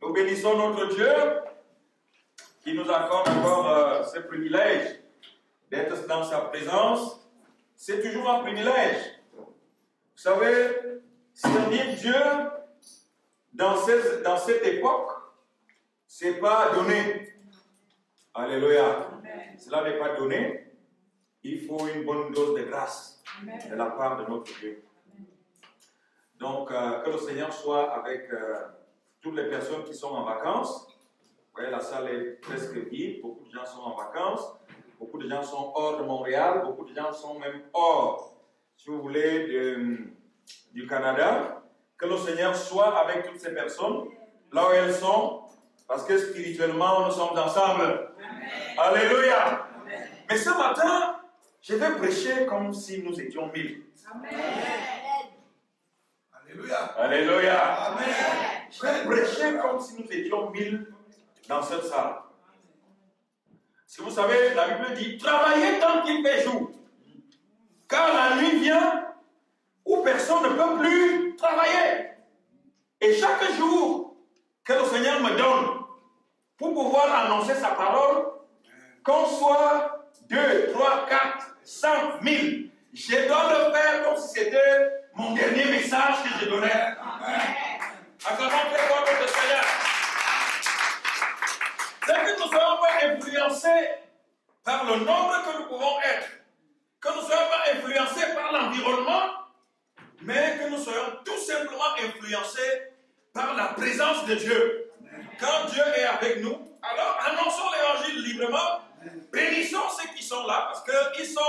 Nous bénissons notre Dieu qui nous accorde encore ce privilège d'être dans sa présence. C'est toujours un privilège. Vous savez, servir Dieu dans cette époque, ce n'est pas donné. Alléluia. Cela n'est pas donné. Il faut une bonne dose de grâce de la part de notre Dieu. Donc, que le Seigneur soit avec toutes les personnes qui sont en vacances. Vous voyez, la salle est presque vide. Beaucoup de gens sont en vacances. Beaucoup de gens sont hors de Montréal. Beaucoup de gens sont même hors, si vous voulez, du Canada. Que le Seigneur soit avec toutes ces personnes, là où elles sont, parce que spirituellement, nous sommes ensemble. Amen. Alléluia. Amen. Mais ce matin, je vais prêcher comme si nous étions 1000. Amen. Alléluia. Alléluia. Amen. Je vais prêcher comme si nous étions 1000 dans cette salle. Parce que vous savez, la Bible dit, travaillez tant qu'il fait jour. Car la nuit vient où personne ne peut plus travailler. Et chaque jour que le Seigneur me donne pour pouvoir annoncer sa parole, qu'on soit 2, 3, 4, 100, 1000, je dois le faire comme si c'était mon dernier message que je donnais. Acclamons très fort notre Seigneur. C'est que nous ne soyons pas influencés par le nombre que nous pouvons être, que nous ne soyons pas influencés par l'environnement, mais que nous soyons tout simplement influencés par la présence de Dieu. Quand Dieu est avec nous, alors annonçons l'évangile librement, bénissons ceux qui sont là parce qu'ils sont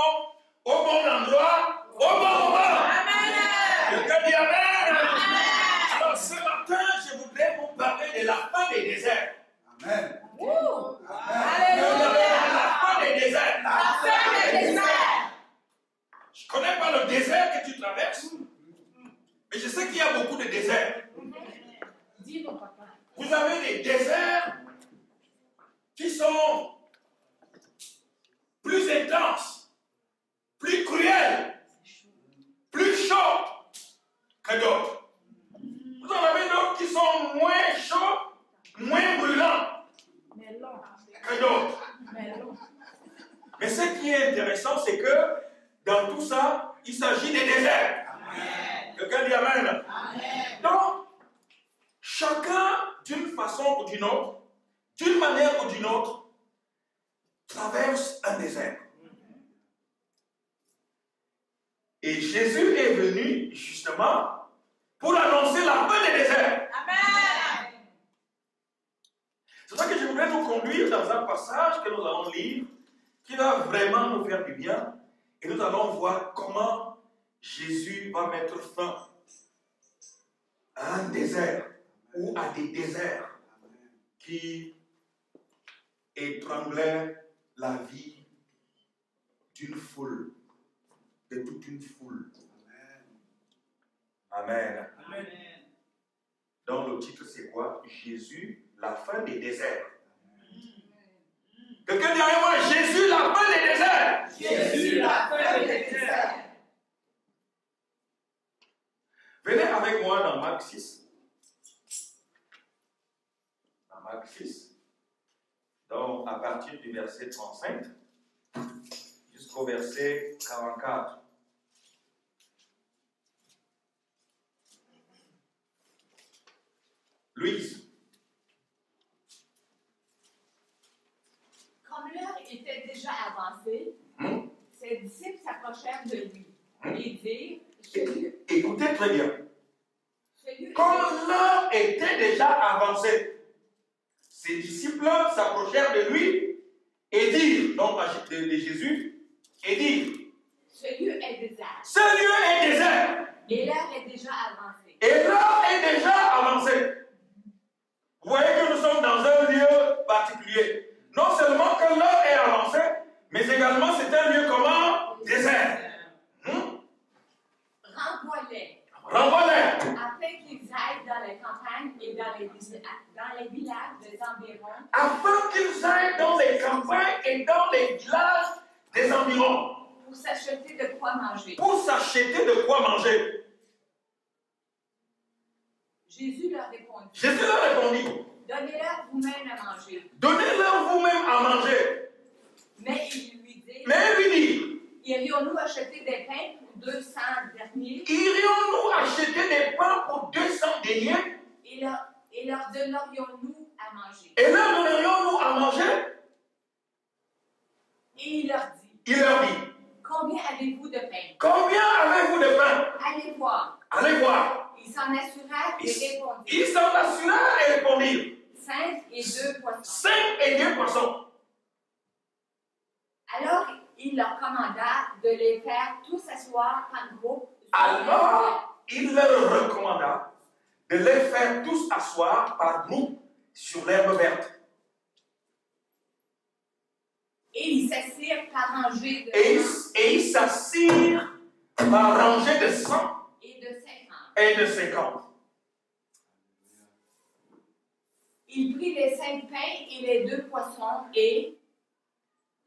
au bon endroit, au bon moment. Amen. Quelqu'un dit Amen. Amen. Alors ce matin, je voudrais vous parler de la fin des déserts. Amen. Alléluia. La fin des déserts. La fin des déserts. Je ne connais pas le désert que tu traverses, mais je sais qu'il y a beaucoup de déserts. Dis-nous, papa. Vous avez des déserts qui sont plus intenses, plus cruels, plus chauds que d'autres. Vous en avez d'autres qui sont moins chauds, moins brûlants que d'autres. Mais ce qui est intéressant, c'est que dans tout ça, il s'agit des déserts. Amen. Quelqu'un dit Amen. Amen. Donc, chacun, d'une façon ou d'une autre, d'une manière ou d'une autre, traverse un désert. Et Jésus est venu justement pour annoncer la fin des déserts. Amen. C'est ça que je voudrais nous conduire dans un passage que nous allons lire, qui va vraiment nous faire du bien. Et nous allons voir comment Jésus va mettre fin à un désert ou à des déserts qui étranglaient la vie d'une foule, de toute une foule. Amen. Amen. Donc le titre c'est quoi? Jésus, la fin des déserts. Quelqu'un dit avec moi, Jésus, la fin des déserts. Jésus, la fin des déserts. Venez avec moi dans Marc 6. Dans Marc 6. Donc, à partir du verset 35 jusqu'au verset 44. Louise. Comme l'heure était déjà avancée, ses disciples s'approchèrent de lui et dirent, écoutez très bien. Comme l'heure était déjà avancée, ses disciples s'approchèrent de lui et dirent, donc de Jésus, et dirent, ce lieu est désert. Ce lieu est désert. Et l'heure est déjà avancée. Et l'heure est déjà avancée. Vous voyez que nous sommes dans un lieu particulier. Non seulement que l'heure est avancée, mais également c'est un lieu comment? Désert. Renvoie-les. Renvoie-les. Afin qu'ils aillent dans les campagnes et dans les villages des environs. Afin qu'ils aillent dans les campagnes et dans les villages des environs. Pour s'acheter de quoi manger. Pour s'acheter de quoi manger. Jésus leur répondit. Jésus leur répondit. Donnez-leur vous-même à manger. Donnez-leur vous-même à manger. Mais il lui dit, irions-nous acheter des pains pour 200 deniers? Irions-nous acheter des pains pour 200 deniers? Et leur donnerions-nous à manger? Et leur donnerions-nous à manger? Et il leur dit, combien avez-vous de pain? Combien avez-vous de pain? Allez voir. Allez voir. Ils s'en assurèrent et répondirent. Ils s'en assurèrent et répondirent. 5 et 2 poissons. 5 et 2 poissons. Alors, il leur commanda de les faire tous asseoir en groupe. Alors, il leur recommanda de les faire tous asseoir par groupe sur l'herbe verte. Et ils s'assirent par rangée de 100. Et ils s'assirent par rangée de 100 et de 50. Il prit les 5 pains et les 2 poissons et,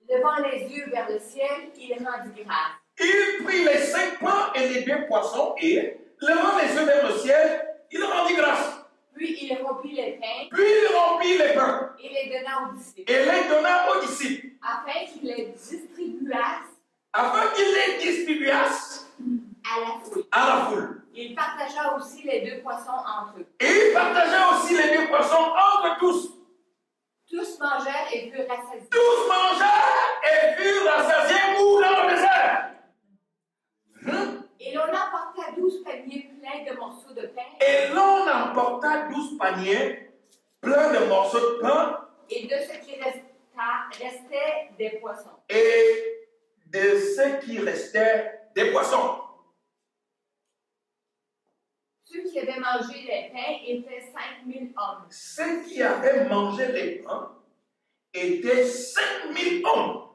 levant les yeux vers le ciel, il rendit grâce. Il prit les 5 pains et les 2 poissons et, levant les yeux vers le ciel, il rendit grâce. Puis il rompit les pains. Puis il rompit les pains. Et les donna aux disciples. Et les donna aux disciples. Afin qu'ils les distribuassent. À la foule. Il partagea aussi les 2 poissons entre eux. Et il partagea aussi les 2 poissons entre tous. Tous mangèrent et furent rassasiés. Tous mangèrent et furent rassasiés où dans le désert. Et l'on emporta 12 paniers pleins de morceaux de pain. Et l'on emporta 12 paniers pleins de morceaux de pain. Et de ce qui restait des poissons. Et de ce qui restait des poissons. Ceux qui avaient mangé les pains étaient 5000 hommes. Ceux qui avaient mangé les pains étaient 5000 hommes.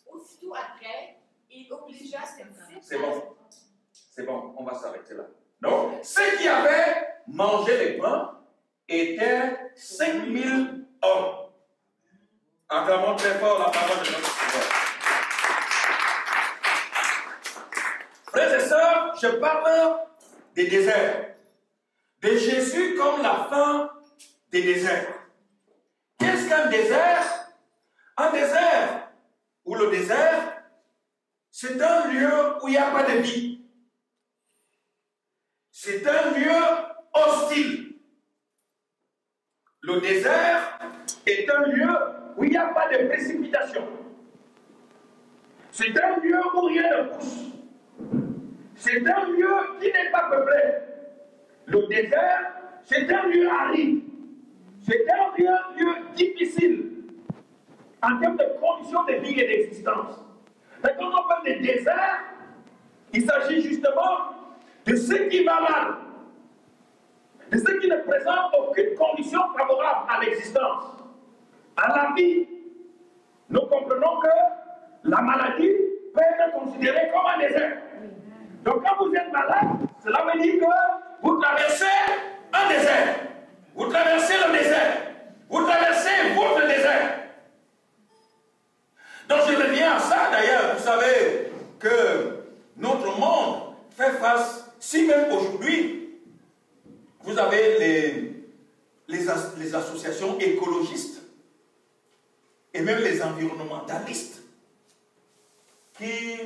Aussitôt après, il obligea ses disciples. C'est bon, on va s'arrêter là. Donc, ceux qui avaient mangé les pains étaient 5000 hommes. Acclamons très fort la parole de notre Seigneur. Frères et sœurs, je parle des déserts. De Jésus comme la fin des déserts. Qu'est-ce qu'un désert? Un désert, ou le désert, c'est un lieu où il n'y a pas de vie. C'est un lieu hostile. Le désert est un lieu où il n'y a pas de précipitation. C'est un lieu où rien ne pousse. C'est un lieu qui n'est pas peuplé. Le désert, c'est un lieu aride. C'est un lieu difficile en termes de conditions de vie et d'existence. Mais quand on parle de désert, il s'agit justement de ce qui va mal, de ce qui ne présente aucune condition favorable à l'existence, à la vie. Nous comprenons que la maladie peut être considérée comme un désert. Donc quand vous êtes malade, cela veut dire que vous traversez un désert. Vous traversez le désert. Vous traversez votre désert. Donc je reviens à ça d'ailleurs. Vous savez que notre monde fait face, si même aujourd'hui, vous avez les associations écologistes et même les environnementalistes qui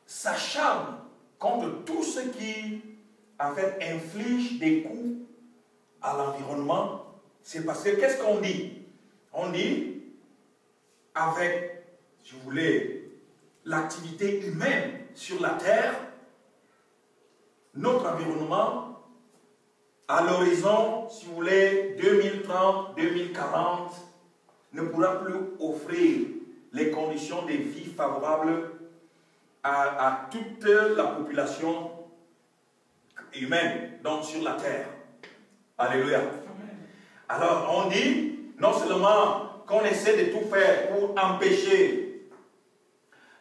s'acharnent contre tout ce qui, en fait, inflige des coups à l'environnement. C'est parce que, qu'est-ce qu'on dit? On dit, avec, si vous voulez, l'activité humaine sur la Terre, notre environnement, à l'horizon, si vous voulez, 2030, 2040, ne pourra plus offrir les conditions de vie favorables à toute la population humaine, donc sur la terre. Alléluia. Alors on dit, non seulement qu'on essaie de tout faire pour empêcher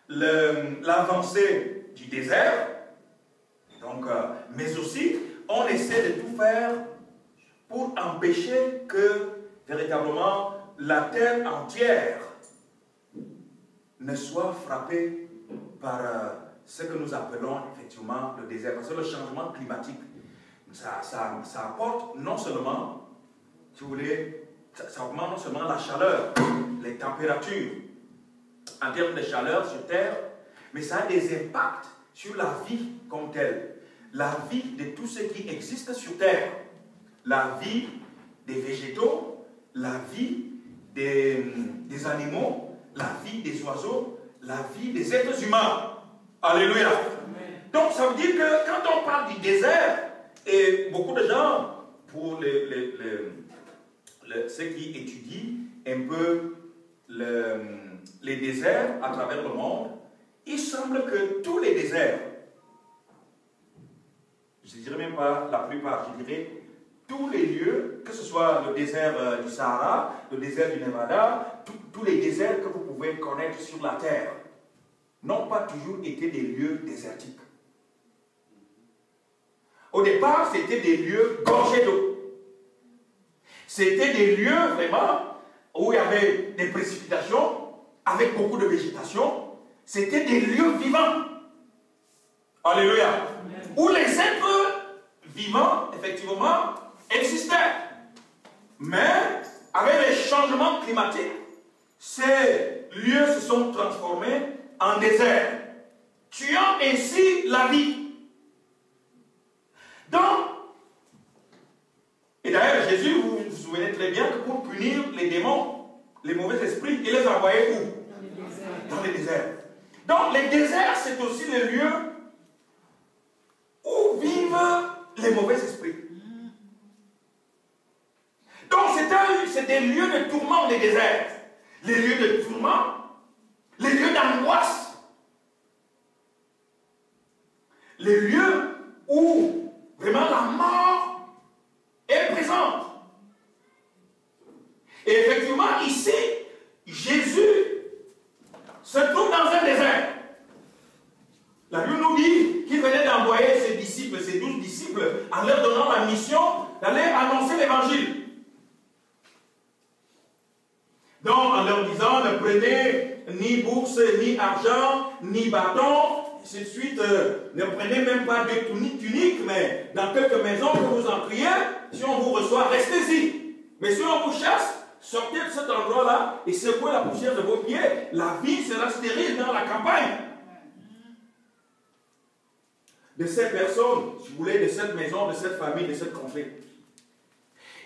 l'avancée du désert, donc, mais aussi on essaie de tout faire pour empêcher que véritablement la terre entière ne soit frappée par ce que nous appelons effectivement le désert. Parce que le changement climatique ça apporte non seulement, si vous voulez, ça augmente non seulement la chaleur, les températures, en termes de chaleur sur Terre, mais ça a des impacts sur la vie comme telle. La vie de tout ce qui existe sur Terre. La vie des végétaux, la vie des animaux, la vie des oiseaux, la vie des êtres humains. Alléluia. Amen. Donc ça veut dire que quand on parle du désert, et beaucoup de gens, pour ceux qui étudient un peu les déserts à travers le monde, il semble que tous les déserts, je ne dirais même pas la plupart, je dirais tous les lieux, que ce soit le désert du Sahara, le désert du Nevada, tous les déserts que vous pouvez connaître sur la terre, n'ont pas toujours été des lieux désertiques. Au départ, c'était des lieux gorgés d'eau. C'était des lieux vraiment où il y avait des précipitations, avec beaucoup de végétation. C'était des lieux vivants. Alléluia. Amen. Où les êtres vivants, effectivement, existaient. Mais, avec les changements climatiques, ces lieux se sont transformés en désert, tuant ainsi la vie. Donc, et d'ailleurs, Jésus, vous vous souvenez très bien que pour punir les démons, les mauvais esprits, il les envoyait où? Dans les déserts. Donc, les déserts, c'est aussi le lieu où vivent les mauvais esprits. Donc, c'est des lieux de tourment, les déserts. Les lieux de tourment, les lieux d'angoisse, les lieux où vraiment la mort est présente. Et effectivement, ici, Jésus se trouve dans un désert. La Bible nous dit qu'il venait d'envoyer ses disciples, ses 12 disciples, en leur donnant la mission d'aller annoncer l'évangile. Donc, en leur disant, ne prenez ni bourse, ni argent, ni bâton, ainsi de suite, ne prenez même pas de tunique, mais dans quelques maisons que vous entriez, si on vous reçoit, restez-y. Mais si on vous chasse, sortez de cet endroit-là et secouez la poussière de vos pieds. La vie sera stérile dans la campagne. De ces personnes, si vous voulez, de cette maison, de cette famille, de cette contrée.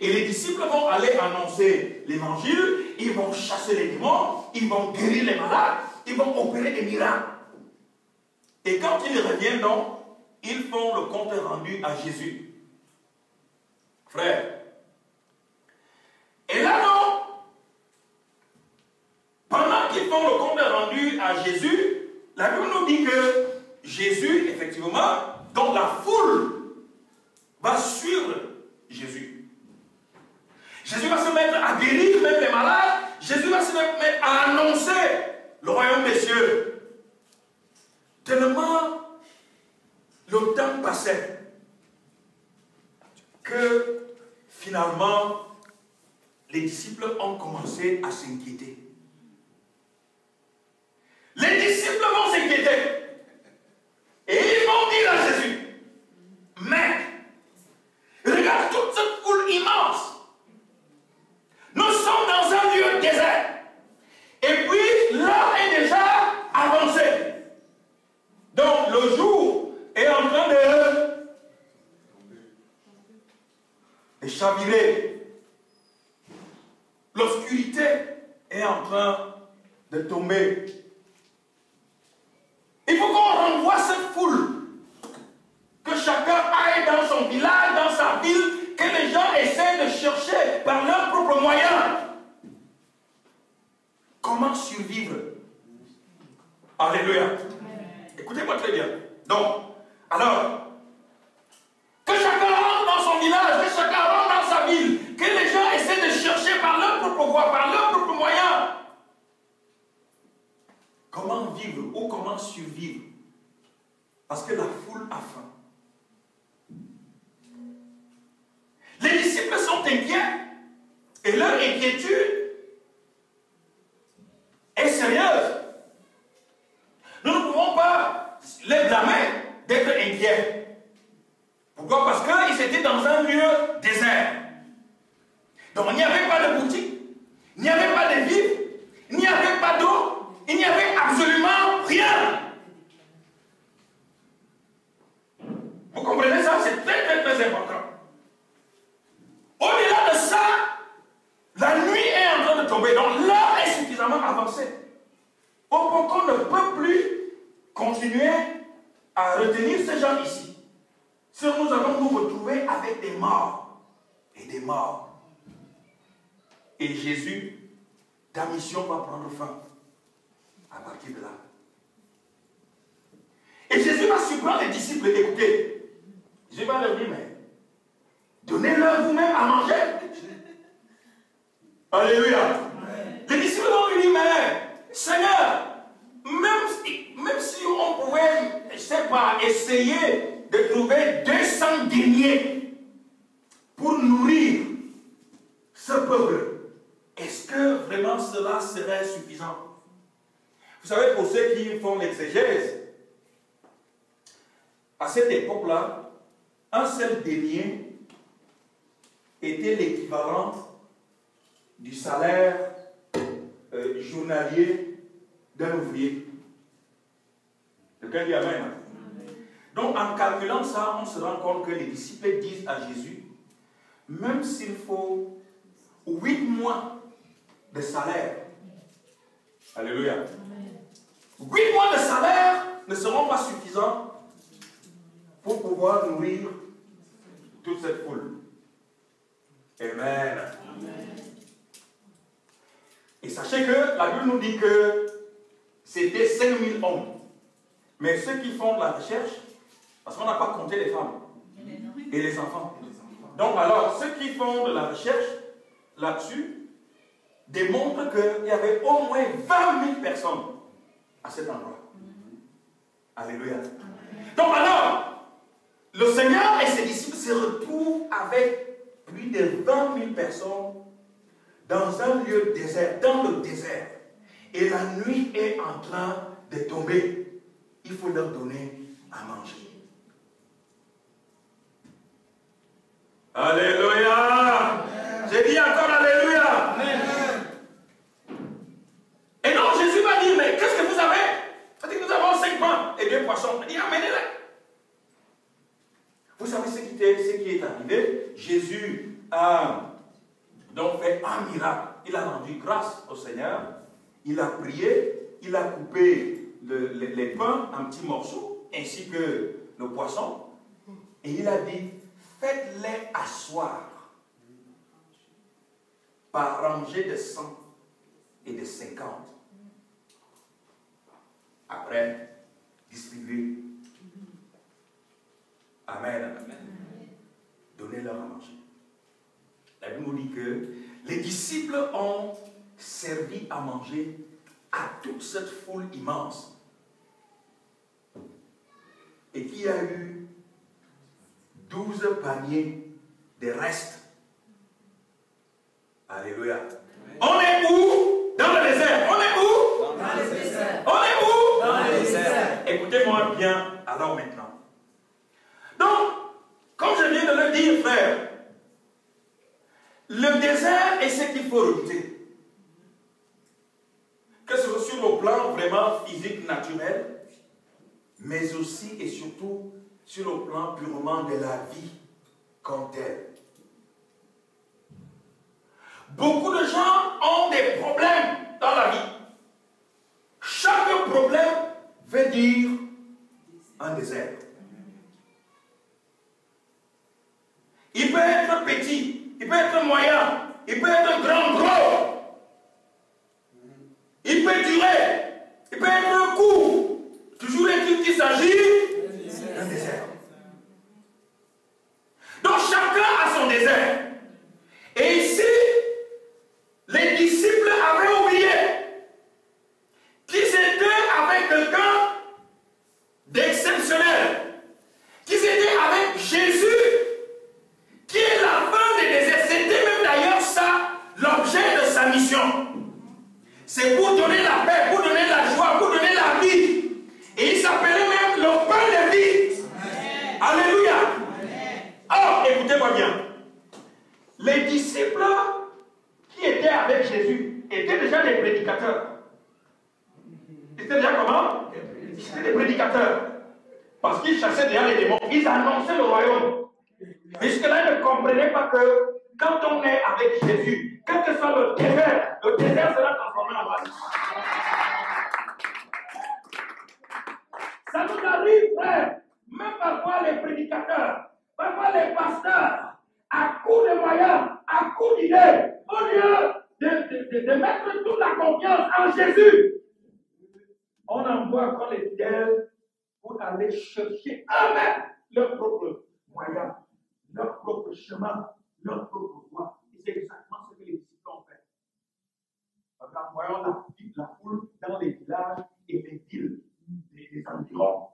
Et les disciples vont aller annoncer l'évangile, ils vont chasser les démons, ils vont guérir les malades, ils vont opérer des miracles. Et quand ils reviennent donc, ils font le compte rendu à Jésus. Frère. Et là non, pendant qu'ils font le compte rendu à Jésus, la Bible nous dit que Jésus, effectivement, donc la foule va suivre Jésus. Jésus va se mettre à guérir même les malades. Jésus va se mettre à annoncer le royaume des cieux. Tellement le temps passait que finalement les disciples ont commencé à s'inquiéter. Les disciples vont s'inquiéter. Et ils vont dire à Jésus, mec, regarde toute cette foule immense. Nous sommes dans un lieu désert. Et puis, l'heure est déjà avancée. Donc, le jour est en train de chavirer. L'obscurité est en train de tomber. Il faut qu'on renvoie cette foule. Que chacun aille dans son village, dans sa ville, que les gens essaient de chercher par leurs propres moyens. Comment survivre? Alléluia. Écoutez-moi très bien. Donc, alors, que chacun rentre dans son village, que chacun rentre dans sa ville, que les gens essaient de chercher par leur propre voie, par leurs propres moyens. Comment vivre ou comment survivre? Parce que la foule a faim. Les disciples sont inquiets et leur inquiétude est sérieuse. Nous ne pouvons pas les blâmer d'être inquiets. Pourquoi? Parce qu'ils étaient dans un lieu désert. Donc il n'y avait pas de boutique, il n'y avait pas de vivres, il n'y avait pas d'eau, il n'y avait absolument rien. Vous comprenez ça? C'est très très très important. Au-delà de ça, la nuit est en train de tomber, donc l'heure est suffisamment avancée. Au point qu'on ne peut plus continuer à retenir ces gens ici. Si nous allons nous retrouver avec des morts et des morts. Et Jésus, ta mission va prendre fin à partir de là. Et Jésus va surprendre les disciples. Écoutez, Jésus va leur dire, mais donnez-leur vous-même à manger. Alléluia. Les disciples vont lui dire, mais Seigneur, même si on pouvait, je ne sais pas, essayer de trouver 200 deniers pour nourrir ce peuple, est-ce que vraiment cela serait suffisant? Vous savez, pour ceux qui font l'exégèse, à cette époque-là, un seul denier était l'équivalent du salaire journalier d'un ouvrier. Quelqu'un dit Amen. Donc, en calculant ça, on se rend compte que les disciples disent à Jésus, même s'il faut 8 mois de salaire, alléluia, 8 mois de salaire ne seront pas suffisants pour pouvoir nourrir toute cette foule. Amen. Et sachez que la Bible nous dit que c'était 5000 hommes. Mais ceux qui font de la recherche, parce qu'on n'a pas compté les femmes et les enfants. Donc alors, ceux qui font de la recherche là-dessus démontrent qu'il y avait au moins 20 000 personnes à cet endroit. Alléluia. Donc alors, le Seigneur et ses disciples se retrouvent avec plus de 20 000 personnes dans un lieu désert, dans le désert. Et la nuit est en train de tomber. Il faut leur donner à manger. Alléluia. J'ai dit encore Alléluia. Amen. Et donc Jésus va dire, mais qu'est-ce que vous avez? Il dit, nous avons 5 pains et 2 poissons. Il dit, amenez-les. Vous savez ce qui est arrivé? Jésus a donc fait un miracle. Il a rendu grâce au Seigneur. Il a prié. Il a coupé les pains en petits morceaux, ainsi que le poisson. Et il a dit, faites-les asseoir par rangée de 100 et de 50. Après, distribuez. Amen. Donnez-leur à manger. La Bible nous dit que les disciples ont servi à manger à toute cette foule immense. Et qu'il y a eu 12 paniers de restes. Alléluia. On est où? Dans le désert. On est où? Dans le désert. On est où? Dans le désert. Écoutez-moi bien, alors maintenant. Donc, comme je viens de le dire, frère, le désert est ce qu'il faut redouter. Que ce soit sur le plan vraiment physique, naturel, mais aussi et surtout sur le plan purement de la vie comme telle. Beaucoup de gens ont des problèmes dans la vie. Chaque problème veut dire un désert. Il peut être petit, il peut être moyen, il peut être grand, gros. Il peut durer, il peut être court. Toujours est-il qu'il s'agit d'un désert. Donc chacun a son désert. Et ici, les disciples avaient oublié qu'ils étaient avec quelqu'un d'exceptionnel, qu'ils étaient avec Jésus, qui est la fin des déserts. C'était même d'ailleurs ça, l'objet de Écoutez-moi bien. Les disciples qui étaient avec Jésus étaient déjà des prédicateurs. Ils étaient déjà comment? Ils étaient des prédicateurs. Parce qu'ils chassaient déjà les démons. Ils annonçaient le royaume. Mais jusque-là, ils ne comprenaient pas que quand on est avec Jésus, quel que soit le désert sera transformé en oasis. Ça nous arrive, frère. Même parfois les prédicateurs, parfois les pasteurs, à coup de moyens, à coup d'idées, au lieu de mettre toute la confiance en Jésus, on envoie encore les fidèles pour aller chercher eux-mêmes leur propre moyen, leur propre chemin, leur propre voie. Et c'est exactement ce que les disciples ont fait. En envoyant la foule dans les villages et les villes des environs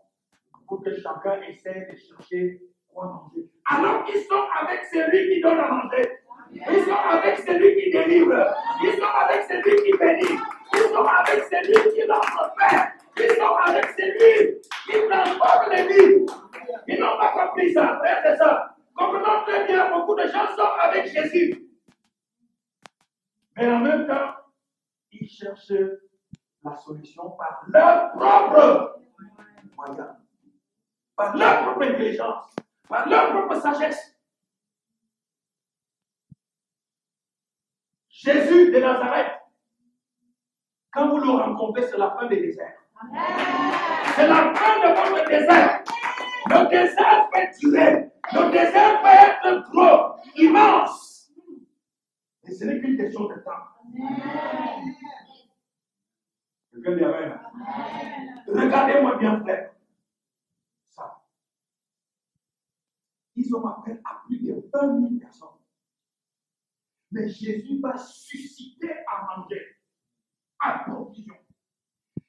pour que chacun essaie de chercher quoi manger. Alors qu'ils sont avec celui qui donne à manger. Ils sont avec celui qui délivre. Ils sont avec celui qui bénit. Ils sont avec celui qui leur fait. Ils sont avec celui qui transforme les vies. Ils n'ont pas compris ça, frère, c'est ça. Comprenons très bien, beaucoup de gens sont avec Jésus. Mais en même temps, ils cherchent la solution par leur propre moyen, par leur propre intelligence, par leur propre sagesse. Jésus de Nazareth, quand vous le rencontrez, c'est la fin des déserts. C'est la fin de votre désert. Le désert peut tuer. Le désert peut être gros, immense. Mais ce n'est qu'une question de temps. Quelqu'un dit amen. Regardez-moi bien, frère. Ça. Ils ont appelé à plus de 20 000 personnes. Mais Jésus va susciter à manger, à provision.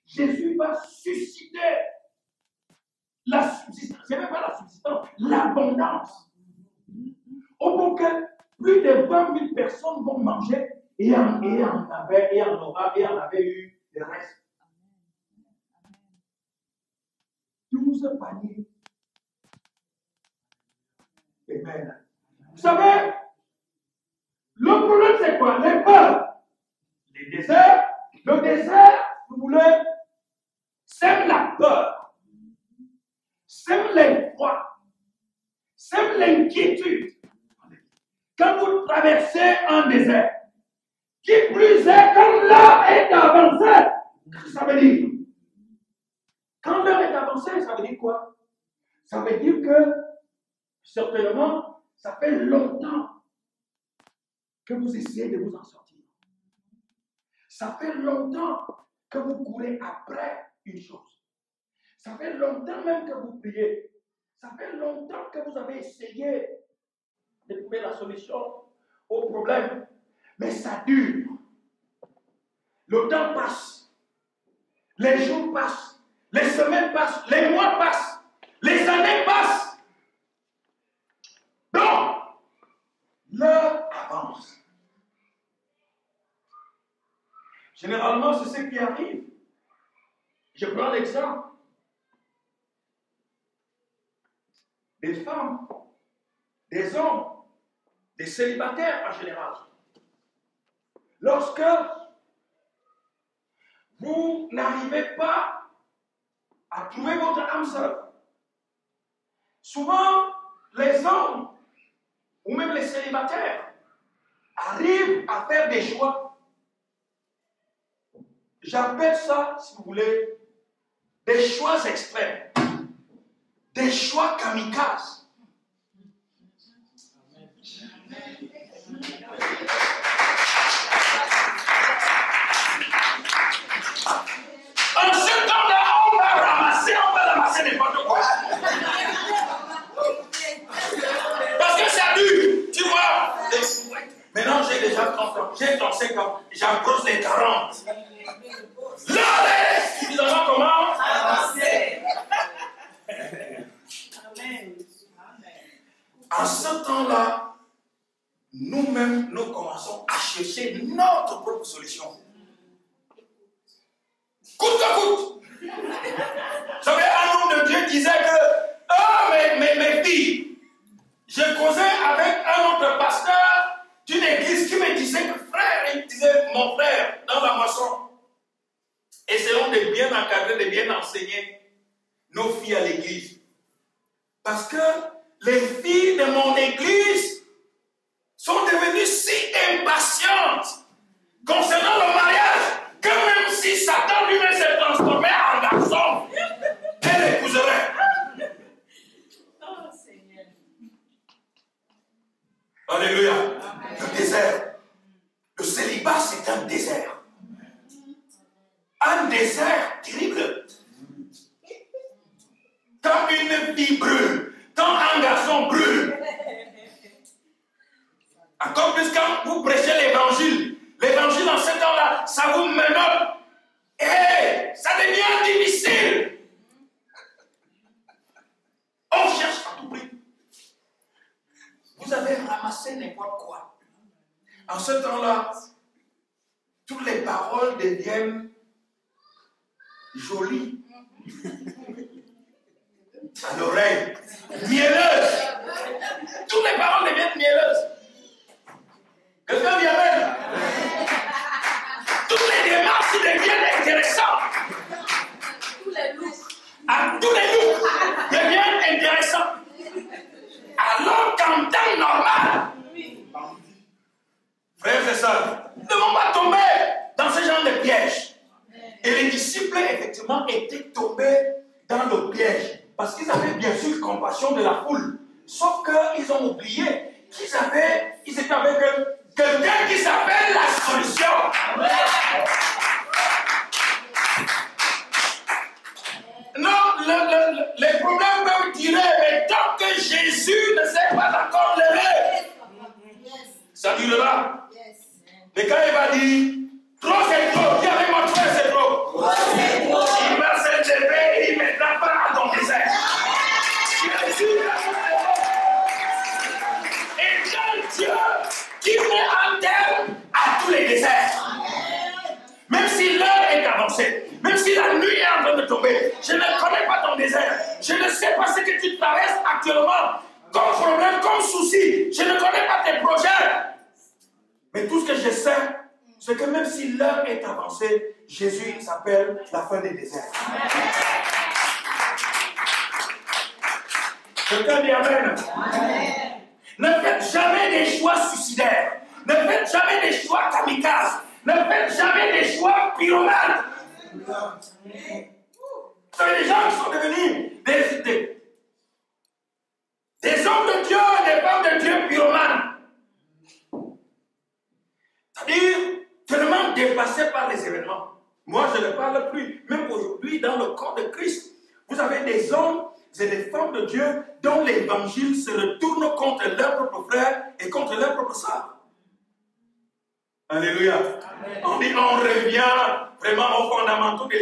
Jésus va susciter la subsistance. C'est même pas la subsistance, l'abondance. Au point que plus de 20 000 personnes vont manger et en avait eu le reste. 12 paniers. Amen. Vous savez, le problème c'est quoi? Les peurs. Les déserts. Le désert, vous voulez, sème la peur, sème l'effroi, sème l'inquiétude. Quand vous traversez un désert, qui plus est quand l'heure est avancée, ça veut dire. Quand l'heure est avancée, ça veut dire quoi? Ça veut dire que, certainement, ça fait longtemps que vous essayez de vous en sortir. Ça fait longtemps que vous courez après une chose. Ça fait longtemps même que vous priez. Ça fait longtemps que vous avez essayé de trouver la solution au problème. Mais ça dure. Le temps passe. Les jours passent. Les semaines passent. Les mois passent. Les années passent. Donc, l'heure avance. Généralement, c'est ce qui arrive. Je prends l'exemple des femmes, des hommes, des célibataires en général. Lorsque vous n'arrivez pas à trouver votre âme sœur, souvent les hommes ou même les célibataires arrivent à faire des choix. J'appelle ça, si vous voulez, des choix extrêmes, des choix kamikazes. En ce temps-là, on va ramasser n'importe quoi. Parce que ça dure, tu vois. Maintenant, j'ai déjà 30 ans, j'ai 35 ans, j'approche les 40. L'heure est suffisamment comment? Avancer. En ce temps-là, nous-mêmes, nous commençons à chercher notre propre solution. Coûte que coûte. Vous savez, un homme de Dieu disait que, mes filles, je causais avec encadrer, de bien enseigner nos filles à l'église. Parce que les filles de mon église sont devenues si impatientes concernant le mariage que même si Satan lui-même s'est transformé en garçon, elle épouserait. Oh, Seigneur. Alléluia. Le désert. Le célibat, c'est un désert. Un désert terrible. Quand une fille brûle, quand un garçon brûle. Encore plus quand vous prêchez l'évangile. L'évangile en ce temps-là, ça vous menotte. Et ça devient difficile. On cherche à tout prix. Vous avez ramassé n'importe quoi. En ce temps-là, toutes les paroles deviennent jolies à l'oreille, mielleuses. Toutes les paroles deviennent mielleuses. Quelqu'un dit amen. Toutes les démarches deviennent intéressantes. Tous les loups. Tous les loups deviennent intéressants. Alors qu'en temps normal, frères et sœurs, ne vont pas tomber dans ce genre de piège. Et les disciples, effectivement, étaient tombés dans le piège. Parce qu'ils avaient bien sûr compassion de la foule. Sauf qu'ils ont oublié qu'ils étaient avec quelqu'un qui s'appelle la solution. Non, les problèmes peuvent tirer, mais tant que Jésus ne s'est pas encore levé, ça durera. Mais quand il va dire, trop c'est trop, qui avait montré c'est trop, il va se lever et il mettra pas à ton désert. Et quand Dieu qui met un terme à tous les déserts, même si l'heure est avancée, même si la nuit est en train de tomber, je ne connais pas ton désert, je ne sais pas ce que tu traverses actuellement, comme problème, comme souci, je ne connais pas tes projets. Mais tout ce que je sais, c'est que même si l'heure est avancée, Jésus s'appelle la fin des déserts. Quelqu'un dit amen. Ne faites jamais des choix suicidaires. Ne faites jamais des choix kamikazes. Ne faites jamais des choix pyromanes. Vous savez, les gens qui sont devenus des hommes de Dieu et des femmes de Dieu pyromanes. C'est-à-dire, tellement dépassés par les événements. Moi, je ne parle plus. Même aujourd'hui, dans le corps de Christ, vous avez des hommes et des femmes de Dieu dont l'évangile se retourne contre leurs propres frères et contre leurs propres sœurs. Alléluia. On dit, on revient vraiment aux fondamentaux de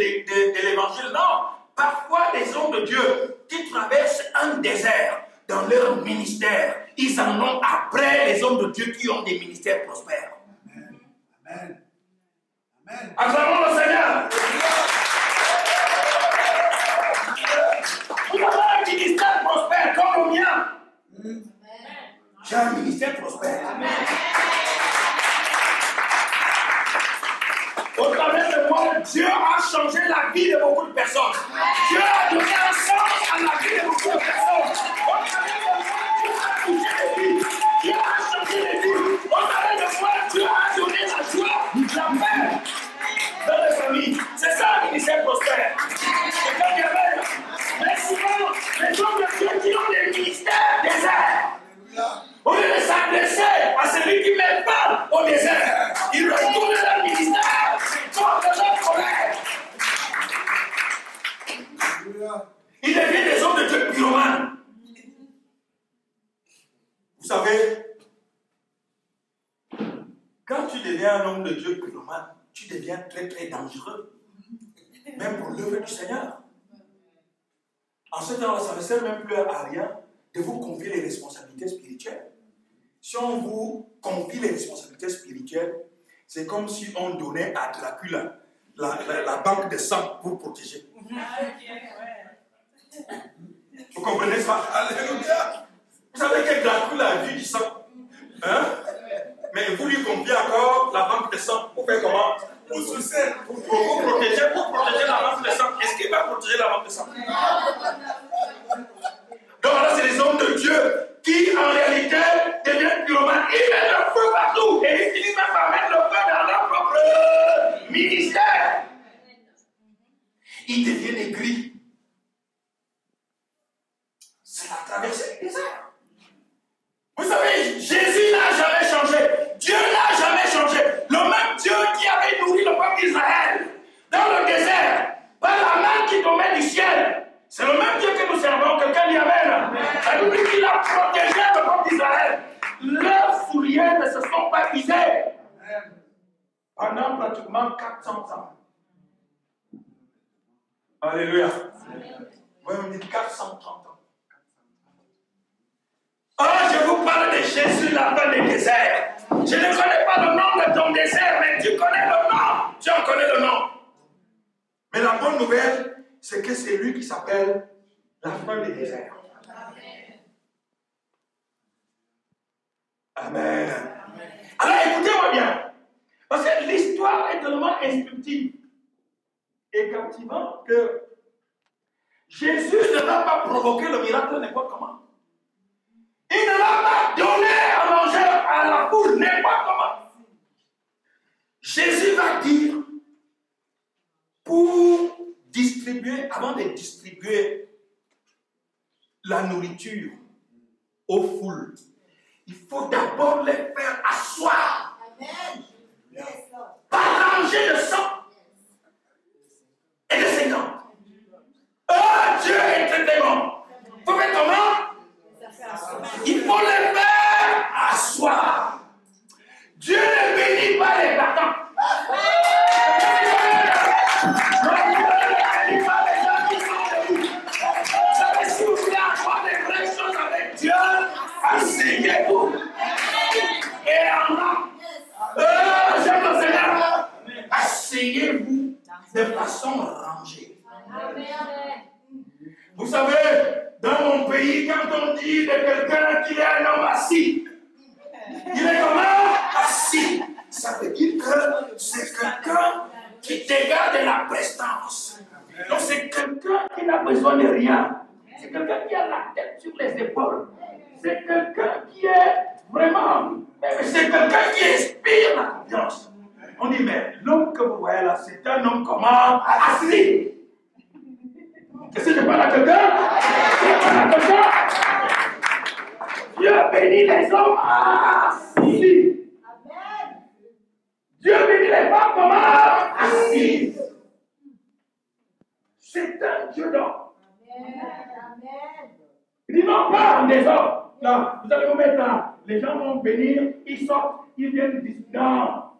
l'évangile. Non. Parfois, des hommes de Dieu qui traversent un désert dans leur ministère, ils en ont après les hommes de Dieu qui ont des ministères prospères. Amen. Amen. Acclamons le Seigneur. Vous avez un ministère prospère comme le mien. J'ai un ministère prospère. Amen. Au travers de moi, Dieu a changé la vie de beaucoup de personnes. Dieu a donné un sens à la vie de beaucoup de personnes. Au travers de moi, Dieu a touché les vies. Dieu a changé les vies. Au travers de moi, Dieu a donné la joie, la paix dans les familles. C'est ça un ministère prospère. C'est comme il y avait. Mais souvent, les hommes de Dieu qui ont des ministères déserts, au lieu de s'adresser à celui qui met pas au désert, ils retournent leur ministère contre leur collègue. Ils deviennent des hommes de Dieu pyromanes. Vous savez, quand tu deviens un homme de Dieu pyromane, tu deviens très très dangereux, même pour l'œuvre du Seigneur. En ce temps-là, ça ne sert même plus à rien de vous confier les responsabilités spirituelles. Si on vous confie les responsabilités spirituelles, c'est comme si on donnait à Dracula la banque de sang pour protéger. Vous comprenez ça? Alléluia! Vous savez que Dracula a vu du sang. Hein? Mais vous lui confiez encore la banque de sang. Pour faire comment? Pour protéger la banque de sang. ils deviennent aigris. C'est la traversée du désert. Vous savez, Jésus n'a jamais changé. Dieu n'a jamais changé. Le même Dieu qui avait nourri le peuple d'Israël dans le désert, par la main qui tombait du ciel. C'est le même Dieu que nous servons. Quelqu'un dit Amen. La Bible dit qu'il a protégé le peuple d'Israël. Leurs souliers ne se sont pas usés pendant pratiquement 400 ans. Alléluia. Vous me dites 430 ans. Oh, je vous parle de Jésus, la fin des déserts. Je ne connais pas le nom de ton désert, mais tu connais le nom. Tu en connais le nom. Mais la bonne nouvelle, c'est que c'est lui qui s'appelle la fin des déserts. Amen. Alors écoutez-moi bien. Parce que l'histoire est tellement instructive et captivante que Jésus ne va pas provoquer le miracle n'importe comment. Il ne va pas donner à manger à la foule n'importe comment. Jésus va dire, pour distribuer, avant de distribuer la nourriture aux foules, il faut d'abord les faire asseoir. Amen. Yes, Lord. Par rangée de 100 et de 50. Oh, Dieu est très bon. Vous faites comment? Il faut les faire asseoir. Dieu ne bénit pas les battants. Dieu ne bénit pas les gens qui sont debout. Vous savez, si vous voulez avoir des vraies choses avec Dieu, asseyez-vous. Et en là, j'aime le Seigneur. Asseyez-vous de façon rangée. Vous savez, dans mon pays, quand on dit de quelqu'un qu'il est un homme assis, il est comment? Assis. Ça veut dire que c'est quelqu'un qui dégage de la prestance. Donc c'est quelqu'un qui n'a besoin de rien. C'est quelqu'un qui a la tête sur les épaules. C'est quelqu'un qui est vraiment... C'est quelqu'un qui inspire la confiance. On dit, mais l'homme que vous voyez là, c'est un homme comment? Assis. Est-ce que je parle à quelqu'un? Dieu bénit les hommes assis. Dieu bénit les femmes comment? Assises. C'est un Dieu d'homme. Il dit non pas en désordre. Là, vous allez vous mettre là. Les gens vont venir, ils sortent, ils viennent d'ici. Non.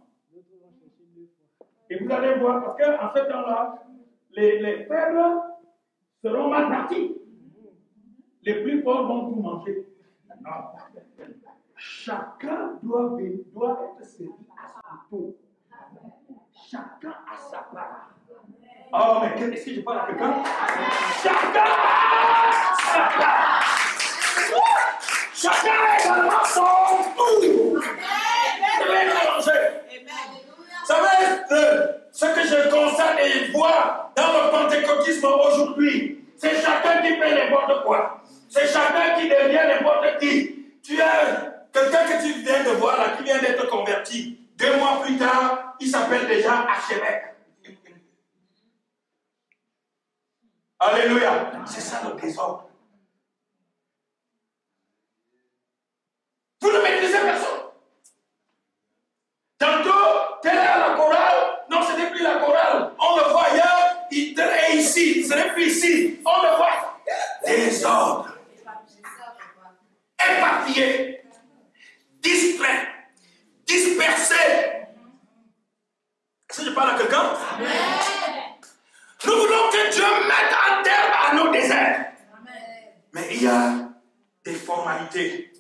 Et vous allez voir, parce qu'en ce temps-là, les faibles seront mal partis. Les plus forts vont tout manger. Non. Chacun doit être servi à son tour. Chacun a sa part. Oh, mais est-ce que je parle à quelqu'un? Chacun a sa part. Chacun a également son tour. Je vais manger. Vous savez, ce que je constate et vois dans le pentecôtisme aujourd'hui, c'est chacun qui fait n'importe quoi. C'est chacun qui devient n'importe qui. Tu as quelqu'un que tu viens de voir là, qui vient d'être converti. 2 mois plus tard, il s'appelle déjà archevêque. Alléluia. C'est ça le désordre. Vous ne maîtrisez personne. Tantôt, tel est à la chorale. Non, ce n'est plus la chorale. On le voit ailleurs. Il est ici. Ce n'est plus ici. On le voit. Désordre. Éparpillé. Distrait. Dispersé. Est-ce que je parle à quelqu'un? Nous voulons que Dieu mette un terme à nos déserts. Mais il y a des formalités.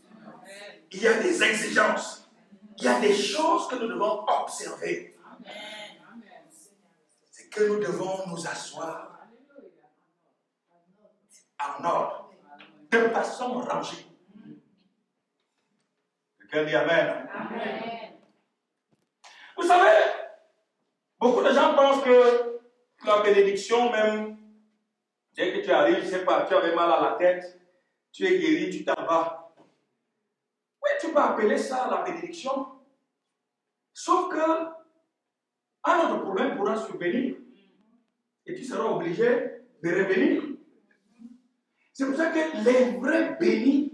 Il y a des exigences. Il y a des choses que nous devons observer. C'est que nous devons nous asseoir en ordre, de façon rangée. Quelqu'un dit Amen. Vous savez, beaucoup de gens pensent que la bénédiction, même, dès que tu arrives, je ne sais pas, tu avais mal à la tête, tu es guéri, tu t'en vas. Oui, tu peux appeler ça la bénédiction. Sauf que un autre problème pourra survenir. et tu seras obligé de revenir. C'est pour ça que les vrais bénis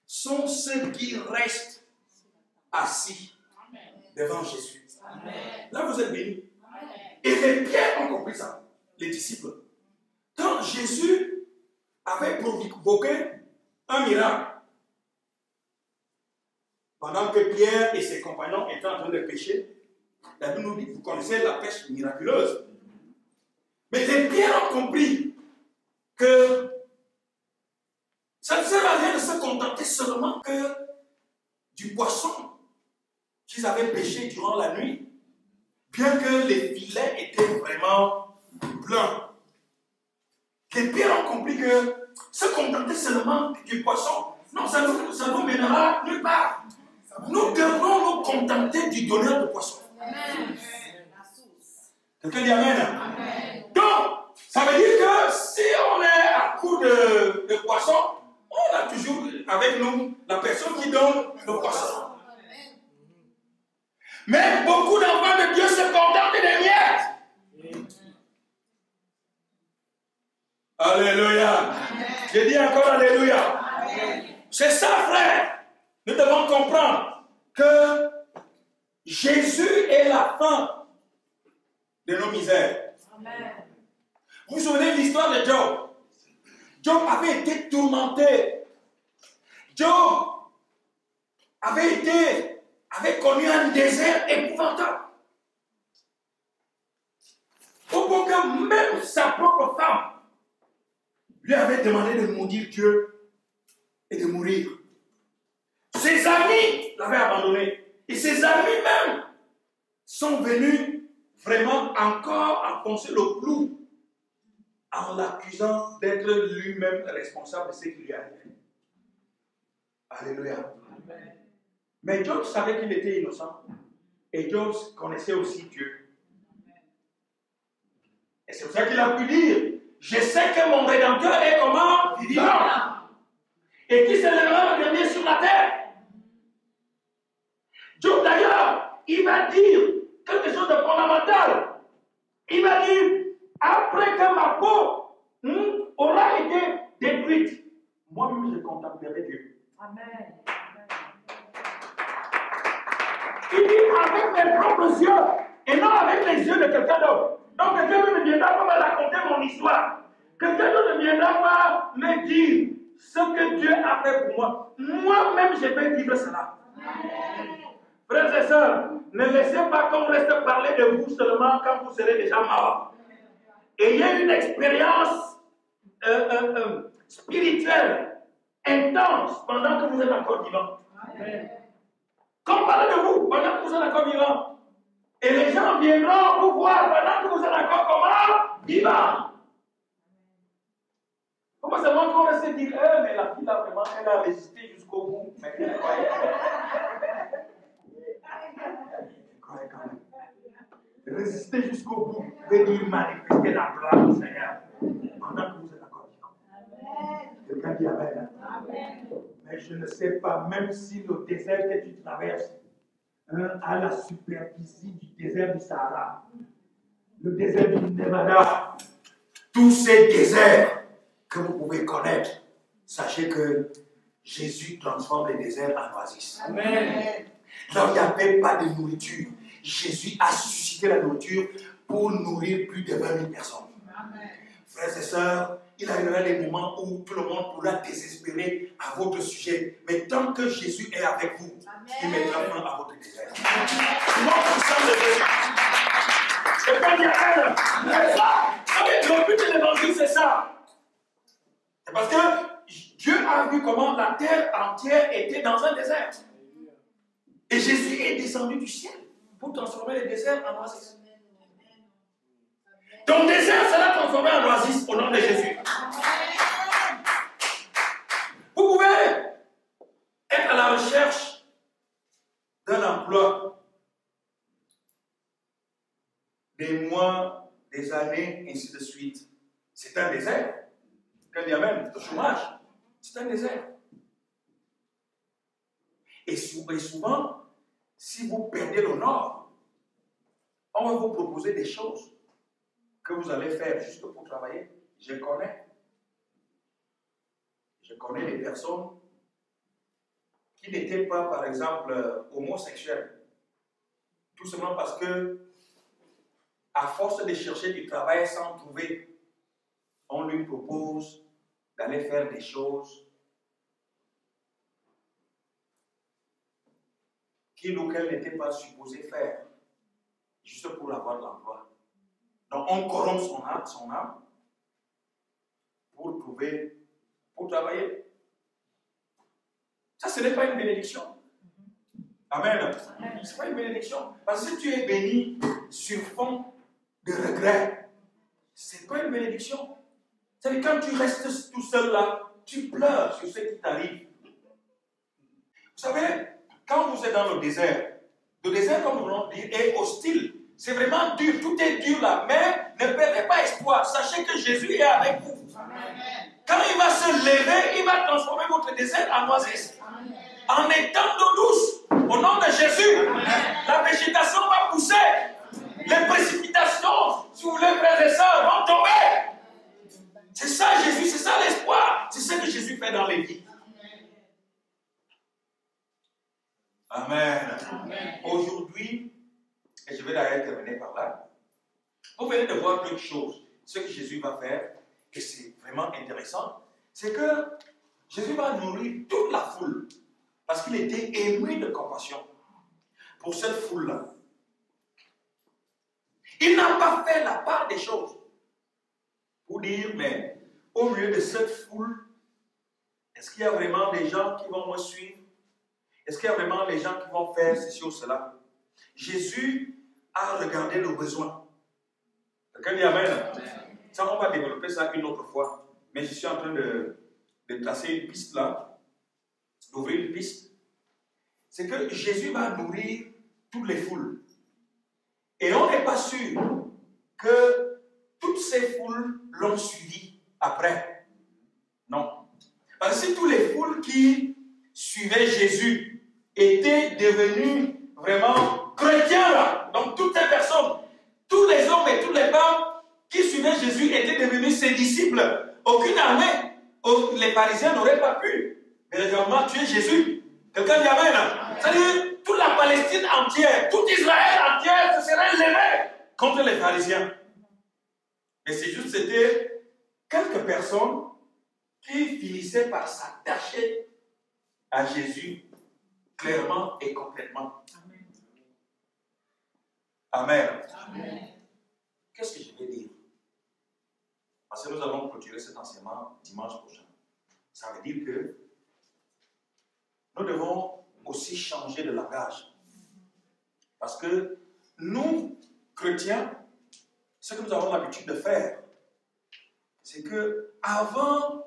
sont ceux qui restent assis devant Jésus. Là, vous êtes bénis. Et les Pierre ont compris ça, les disciples. Quand Jésus avait provoqué un miracle, pendant que Pierre et ses compagnons étaient en train de pêcher, la Bible nous dit, vous connaissez la pêche miraculeuse. Mais les Pierre ont compris que ça ne sert à rien de se contenter seulement que du poisson qu'ils avaient pêché durant la nuit, bien que les filets étaient vraiment pleins. Les Pierre ont compris que se contenter seulement du poisson, non, ça nous mènera nulle part. Nous devons nous contenter du donneur de poisson. Amen. Quelqu'un dit Amen. Amen. Donc, ça veut dire que si on est à court de poisson, on a toujours avec nous la personne qui donne le poisson. Mais beaucoup d'enfants de Dieu se contentent des miettes. Alléluia. Je dis encore Alléluia. C'est ça, frère. Nous devons comprendre que Jésus est la fin de nos misères. Amen. Vous vous souvenez de l'histoire de Job? Job avait été tourmenté. Job avait connu un désert épouvantable. Au point que même sa propre femme lui avait demandé de maudire Dieu et de mourir. Ses amis l'avaient abandonné. Et ses amis même sont venus vraiment encore enfoncer le clou en l'accusant d'être lui-même responsable de ce qui lui arrivait. Alléluia. Mais Job savait qu'il était innocent. Et Job connaissait aussi Dieu. Et c'est pour ça qu'il a pu dire, je sais que mon Rédempteur est comment? Vivant. Et qui s'élèvera le dernier sur la terre. Job d'ailleurs, il va dire quelque chose de fondamental. Il va dire, après que ma peau aura été détruite, moi-même je contemplerai Dieu. Amen. Il dit avec mes propres yeux et non avec les yeux de quelqu'un d'autre. Donc quelqu'un ne viendra pas me raconter mon histoire. Quelqu'un d'autre ne viendra pas me dire ce que Dieu a fait pour moi. Moi-même je vais vivre cela. Amen. Frères et sœurs, ne laissez pas qu'on reste parler de vous seulement quand vous serez déjà mort. Ayez une expérience spirituelle intense pendant que vous êtes encore vivant. Amen. Qu'on parle de vous pendant que vous êtes encore vivant. Et les gens viendront vous voir pendant que vous êtes encore comment? Vivant. Comment seulement qu'on reste dire, mais la fille là vraiment, elle a résisté jusqu'au bout. Mais elle croyait quand même. Résister jusqu'au bout veut dire manifester la gloire du Seigneur pendant que vous êtes encore vivant. Quelqu'un dit Amen. Mais je ne sais pas, même si le désert que tu traverses a la superficie du désert du Sahara, le désert du Nevada, tous ces déserts que vous pouvez connaître, sachez que Jésus transforme les déserts en oasis. Amen. Là où il n'y avait pas de nourriture, Jésus a suscité la nourriture pour nourrir plus de 20 000 personnes. Amen. Frères et sœurs, il arrivera des moments où tout le monde pourra désespérer à votre sujet. Mais tant que Jésus est avec vous, amen, il mettra fin à votre désert. Sinon, vous semblez. C'est pas bien. C'est ça. Le but de l'évangile, c'est ça. C'est parce que Dieu a vu comment la terre entière était dans un désert. Et Jésus est descendu du ciel pour transformer les déserts en oasis. Ton désert sera transformé en oasis au nom de Jésus. Vous pouvez être à la recherche d'un emploi, des mois, des années, ainsi de suite. C'est un désert. Quand il y a même le chômage, c'est un désert. Et souvent, si vous perdez le nord, on va vous proposer des choses que vous allez faire juste pour travailler. Je connais des personnes qui n'étaient pas, par exemple, homosexuels. Tout simplement parce que, à force de chercher du travail sans trouver, on lui propose d'aller faire des choses qu'il ou qu'elle n'était pas supposé faire, juste pour avoir de l'emploi. Donc on corrompt son âme pour travailler. Ça, ce n'est pas une bénédiction. Amen. Ce n'est pas une bénédiction. Parce que si tu es béni sur fond de regret, ce n'est pas une bénédiction. C'est-à-dire quand tu restes tout seul là, tu pleures sur ce qui t'arrive. Vous savez, quand vous êtes dans le désert, comme nous l'avons dit, est hostile. C'est vraiment dur, tout est dur là, mais ne perdez pas espoir. Sachez que Jésus est avec vous. Amen. Quand il va se lever, il va transformer votre désert en oasis. En étant d'eau douce, au nom de Jésus, la végétation va pousser. Les précipitations, si vous voulez, frères et sœurs, vont tomber. C'est ça Jésus, c'est ça l'espoir. C'est ce que Jésus fait dans les vies. Amen. Aujourd'hui, et je vais d'ailleurs terminer par là, vous venez de voir quelque chose. Ce que Jésus va faire, et c'est vraiment intéressant, c'est que Jésus va nourrir toute la foule. Parce qu'il était ému de compassion pour cette foule-là. Il n'a pas fait la part des choses pour dire, mais au milieu de cette foule, est-ce qu'il y a vraiment des gens qui vont me suivre? Est-ce qu'il y a vraiment des gens qui vont faire ceci ou cela? Jésus a regardé le besoin. Quelqu'un dit Amen. Ça, on va développer ça une autre fois. Mais je suis en train de tracer une piste là, d'ouvrir une piste. C'est que Jésus va nourrir toutes les foules. Et on n'est pas sûr que toutes ces foules l'ont suivi après. Non. Parce que si toutes les foules qui suivaient Jésus étaient devenues vraiment chrétiens là, donc toutes les personnes, tous les hommes et toutes les femmes qui suivaient Jésus étaient devenus ses disciples, aucune armée, les pharisiens n'auraient pas pu véritablement tuer Jésus. Quelqu'un dit Amen. C'est-à-dire, toute la Palestine entière, tout Israël entier se serait levé contre les pharisiens. Mais c'est juste, c'était quelques personnes qui finissaient par s'attacher à Jésus clairement et complètement. Amen. Amen. Qu'est-ce que je vais dire? Parce que nous allons clôturer cet enseignement dimanche prochain. Ça veut dire que nous devons aussi changer de langage. Parce que nous, chrétiens, ce que nous avons l'habitude de faire, c'est que avant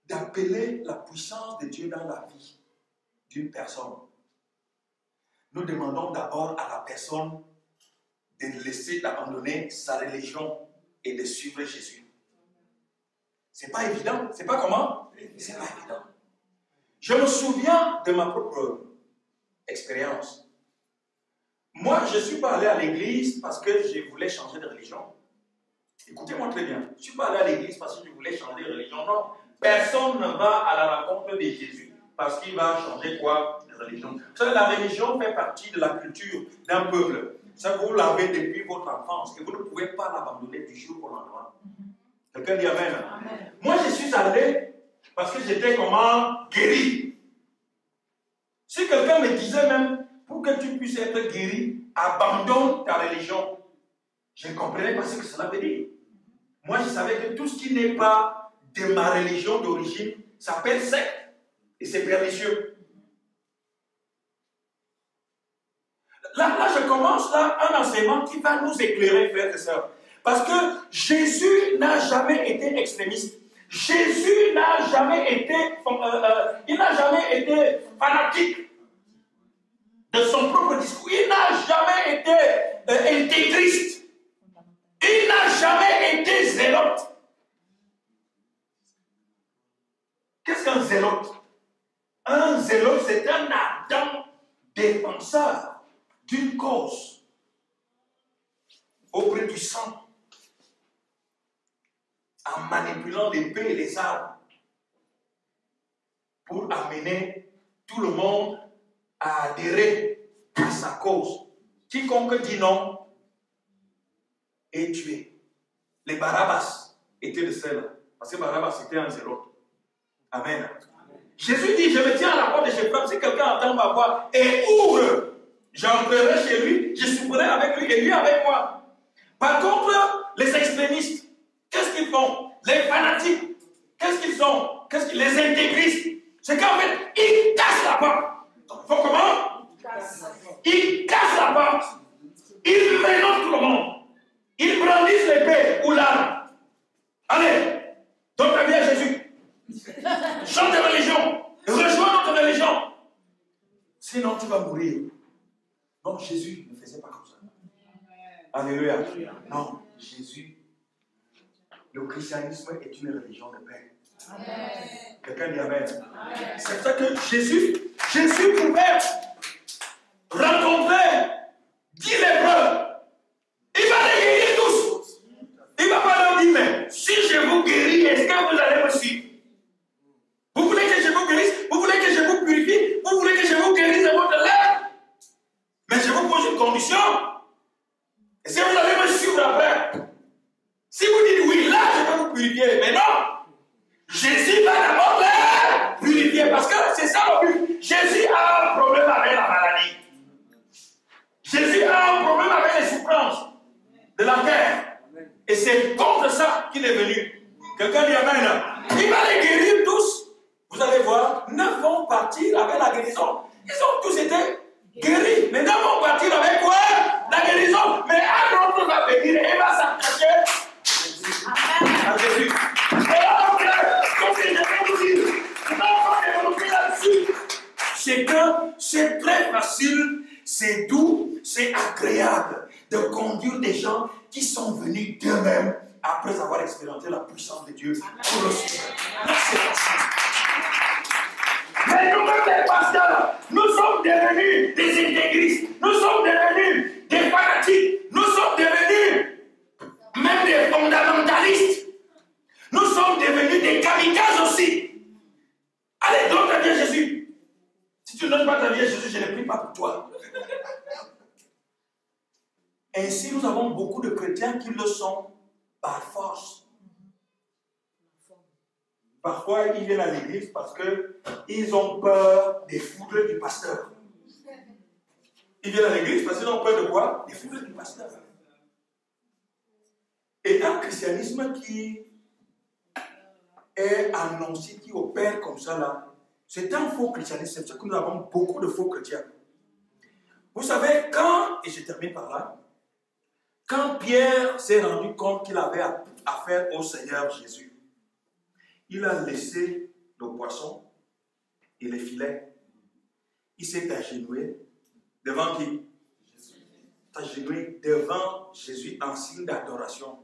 d'appeler la puissance de Dieu dans la vie d'une personne, nous demandons d'abord à la personne de laisser, d'abandonner sa religion et de suivre Jésus. C'est pas évident. C'est pas comment? C'est pas évident. Je me souviens de ma propre expérience. Moi, je ne suis pas allé à l'église parce que je voulais changer de religion. Écoutez-moi très bien. Je ne suis pas allé à l'église parce que je voulais changer de religion. Non. Personne ne va à la rencontre de Jésus parce qu'il va changer quoi? De religion. Vous savez, la religion fait partie de la culture d'un peuple. Ça, vous l'avez depuis votre enfance et vous ne pouvez pas l'abandonner du jour au lendemain. Quelqu'un dit Amen. Amen. Moi, je suis allé parce que j'étais comment? Guéri. Si quelqu'un me disait même, pour que tu puisses être guéri, abandonne ta religion, je ne comprenais pas ce que cela veut dire. Moi, je savais que tout ce qui n'est pas de ma religion d'origine s'appelle secte et c'est pernicieux. Là, je commence là un enseignement qui va nous éclairer, frères et sœurs. Parce que Jésus n'a jamais été extrémiste. Jésus n'a jamais été, il n'a jamais été fanatique de son propre discours. Il n'a jamais été intégriste. Il n'a jamais été zélote. Qu'est-ce qu'un zélote? Un zélote, c'est un ardent défenseur d'une cause. au prix du sang, en manipulant l'épée et les armes, pour amener tout le monde à adhérer à sa cause. Quiconque dit non est tué. Les Barabbas étaient de ceux-là, parce que Barabbas était un zéro. Amen. Jésus dit, je me tiens à la porte de chez Frère, si quelqu'un entend ma voix et ouvre, j'entrerai chez lui, je souperai avec lui et lui avec moi. Par contre, les extrémistes, qu'est-ce qu'ils font? Les fanatiques, qu'est-ce qu'ils sont? Les intégristes, c'est qu'en fait, ils cassent la porte. Ils font comment? Ils cassent la porte. Ils menacent tout le monde. Ils brandissent l'épée ou l'arme. Allez, donne ta vie à Jésus. Change de religion. Rejoins notre religion. Sinon, tu vas mourir. Non, Jésus ne faisait pas comme ça. Alléluia. Non, Jésus, le christianisme est une religion de paix. Quelqu'un dit Amen. C'est ça que Jésus pouvait rencontrer 10 lépreux. Il va les guérir tous. Il ne va pas leur dire, mais si je vous guéris, est-ce que vous allez me suivre? Vous voulez que je vous guérisse? Vous voulez que je vous purifie? Vous voulez que je vous guérisse de votre lèvre? Mais je vous pose une condition. Est-ce que vous allez me suivre après? Si vous dites oui, là, je vais vous purifier. Mais non! Jésus va d'abord les purifier parce que c'est ça le but. Jésus a un problème avec la maladie. Jésus a un problème avec les souffrances de la terre. Et c'est contre ça qu'il est venu. Quelqu'un dit Amen. Il va les guérir tous. Vous allez voir, 9 vont partir avec la guérison. Ils ont tous été guéris. Mais 9 vont partir avec quoi? La guérison. Mais un autre va venir et il va s'attacher à Jésus. C'est que c'est très facile, c'est doux, c'est agréable de conduire des gens qui sont venus d'eux-mêmes après avoir expérimenté la puissance de Dieu pour le suivre. C'est facile. Mais nous-mêmes, les pasteurs, nous sommes devenus des intégristes, nous sommes devenus des fanatiques, nous sommes devenus même des fondamentalistes. Nous sommes devenus des kamikazes aussi. Allez, donne ta vie à Jésus. Si tu ne donnes pas ta vie à Jésus, je ne prie pas pour toi. Ainsi, nous avons beaucoup de chrétiens qui le sont par force. Parfois, ils viennent à l'église parce qu'ils ont peur des foudres du pasteur. Ils viennent à l'église parce qu'ils ont peur de quoi? Des foudres du pasteur. Et un christianisme qui est annoncé, qui opère comme ça là, c'est un faux christianisme. C'est pour ça que nous avons beaucoup de faux chrétiens. Vous savez, et je termine par là, quand Pierre s'est rendu compte qu'il avait affaire au Seigneur Jésus, il a laissé le poisson et les filets. Il s'est agenouillé devant qui? Agenouillé devant Jésus en signe d'adoration.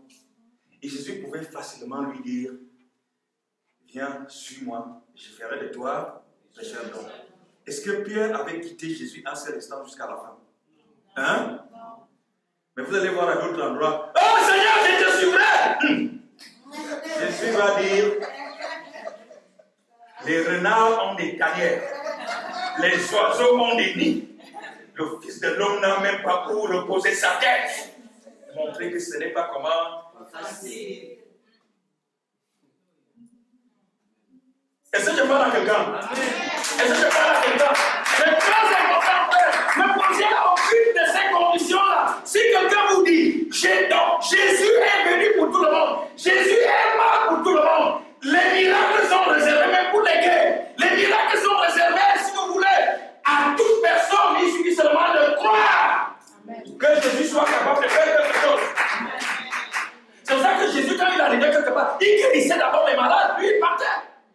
Et Jésus pouvait facilement lui dire, viens, suis-moi, je ferai de toi pécheur d'homme. Est-ce que Pierre avait quitté Jésus un seul instant jusqu'à la fin? Hein? Mais vous allez voir à d'autres endroits, oh Seigneur, je te suivrai! Jésus va dire, les renards ont des tanières, les oiseaux ont des nids, le Fils de l'homme n'a même pas où reposer sa tête. Montrer que ce n'est pas comment facile. Est-ce que je parle à quelqu'un? Est-ce que je parle à quelqu'un? C'est très important, frère. Ne posez aucune de ces conditions-là. Si quelqu'un vous dit, Jésus est venu pour tout le monde, Jésus est mort pour tout le monde, les miracles sont réservés même pour les gays. Les miracles sont réservés, si vous voulez, à toute personne. Il suffit seulement de croire que Jésus soit capable de faire quelque chose. C'est pour ça que Jésus, quand il arrivait quelque part, il guérissait d'abord les malades, lui il partait.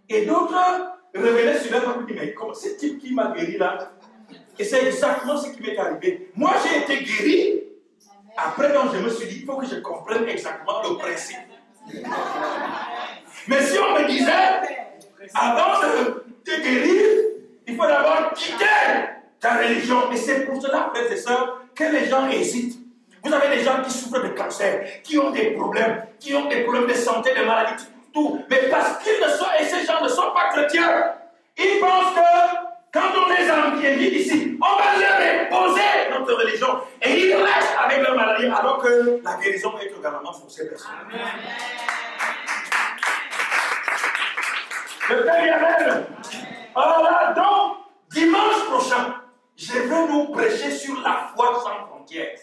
Et d'autres revenaient sur leur et disaient, mais comme ce type qui m'a guéri là, et c'est exactement ce qui m'est arrivé. Moi j'ai été guéri, après donc je me suis dit, il faut que je comprenne exactement le principe. Mais si on me disait, avant de te guérir, il faut d'abord quitter ta religion. Et c'est pour cela, frères et sœurs, que les gens hésitent. Vous avez des gens qui souffrent de cancer, qui ont des problèmes de santé, de maladies, tout. Mais parce qu'ils ne sont, et ces gens ne sont pas chrétiens, ils pensent que quand on les a enviés d'ici, on va leur imposer notre religion. Et ils restent avec leur maladie, alors que la guérison est également pour ces personnes. Le Père Amen. Alors donc, dimanche prochain, je vais nous prêcher sur la foi sans frontières.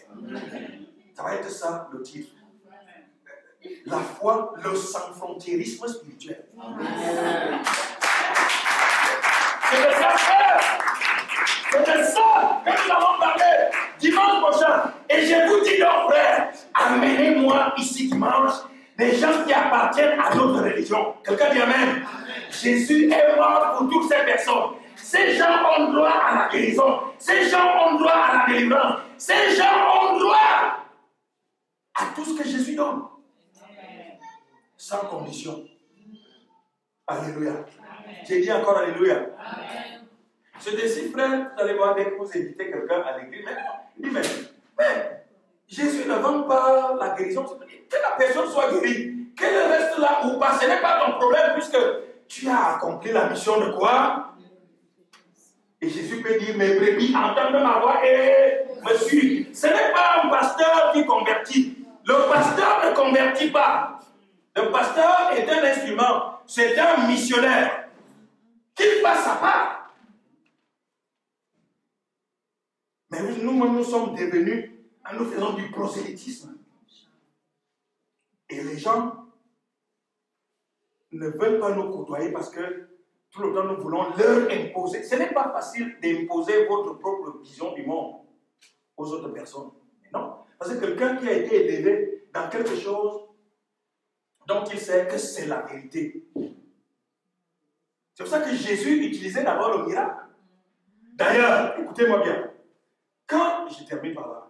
Ça va être ça le titre. La foi, le sans-frontiérisme spirituel. C'est de ça, frère. C'est de ça que nous allons parler dimanche prochain. Et je vous dis donc, frère, amenez-moi ici dimanche des gens qui appartiennent à notre religion. Quelqu'un dit Amen. Jésus est mort pour toutes ces personnes. Ces gens ont droit à la guérison. Ces gens ont droit à la délivrance. Ces gens ont droit à tout ce que Jésus donne. Sans condition. Alléluia. J'ai dit encore Alléluia. Amen. Ce décide, frère, vous allez voir dès que vous invitez quelqu'un à l'église. Mais Jésus ne vend pas la guérison. Que la personne soit guérie. Qu'elle reste là ou pas, ce n'est pas ton problème puisque tu as accompli la mission de quoi? Et Jésus peut dire, mes brebis entendent ma voix et me suivent. Ce n'est pas un pasteur qui convertit. Le pasteur ne convertit pas. Le pasteur est un instrument. C'est un missionnaire. Qu'il fasse sa part. Mais nous-mêmes, nous sommes devenus, nous faisons du prosélytisme. Et les gens ne veulent pas nous côtoyer parce que tout le temps nous voulons leur imposer. Ce n'est pas facile d'imposer votre propre vision du monde aux autres personnes. Mais non. Parce que quelqu'un qui a été élevé dans quelque chose dont il sait que c'est la vérité. C'est pour ça que Jésus utilisait d'abord le miracle. D'ailleurs, écoutez-moi bien. Quand, je termine par là,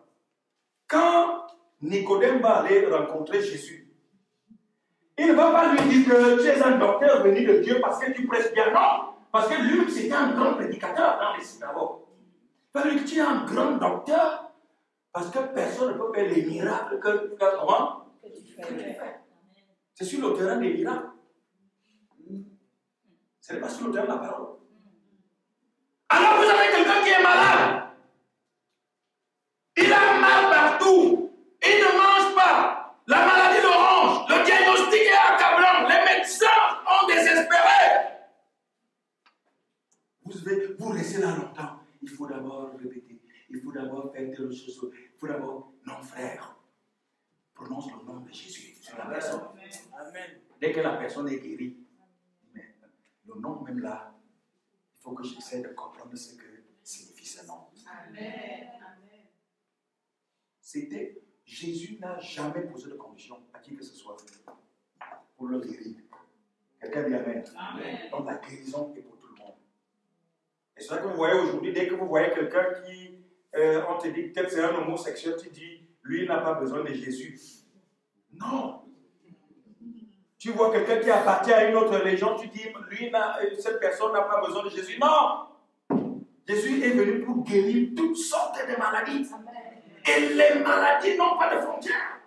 quand Nicodème va aller rencontrer Jésus, il ne va pas lui dire que tu es un docteur venu de Dieu parce que tu prêches bien. Non, parce que lui, c'était un grand prédicateur dans les synagogues. Il va lui dire que tu es un grand docteur parce que personne ne peut faire les miracles que tu fais. C'est sur le terrain des miracles. Ce n'est pas sur le terrain de la parole. Alors vous avez quelqu'un qui est malade. Il a mal partout. Il ne mange pas. La maladie le ronge. Le diagnostic est accablant. Les médecins ont désespéré. Vous restez là longtemps. Il faut d'abord répéter. Il faut d'abord faire telle chose. Il faut d'abord, non frère, prononce le nom de Jésus sur la personne. Amen. Dès que la personne est guérie, mais le nom même là, il faut que j'essaie de comprendre ce que signifie ce nom. Amen. C'était, Jésus n'a jamais posé de condition à qui que ce soit pour le guérir. Quelqu'un dit Amen. Amen. Donc la guérison est pour tout le monde. Et c'est ça que vous voyez aujourd'hui, dès que vous voyez quelqu'un qui, on te dit peut-être c'est un homosexuel, tu dis, lui il n'a pas besoin de Jésus. Non. Tu vois quelqu'un qui appartient à une autre religion, tu dis, lui, cette personne n'a pas besoin de Jésus. Non. Jésus est venu pour guérir toutes sortes de maladies. Amen. Et les maladies n'ont pas de frontières.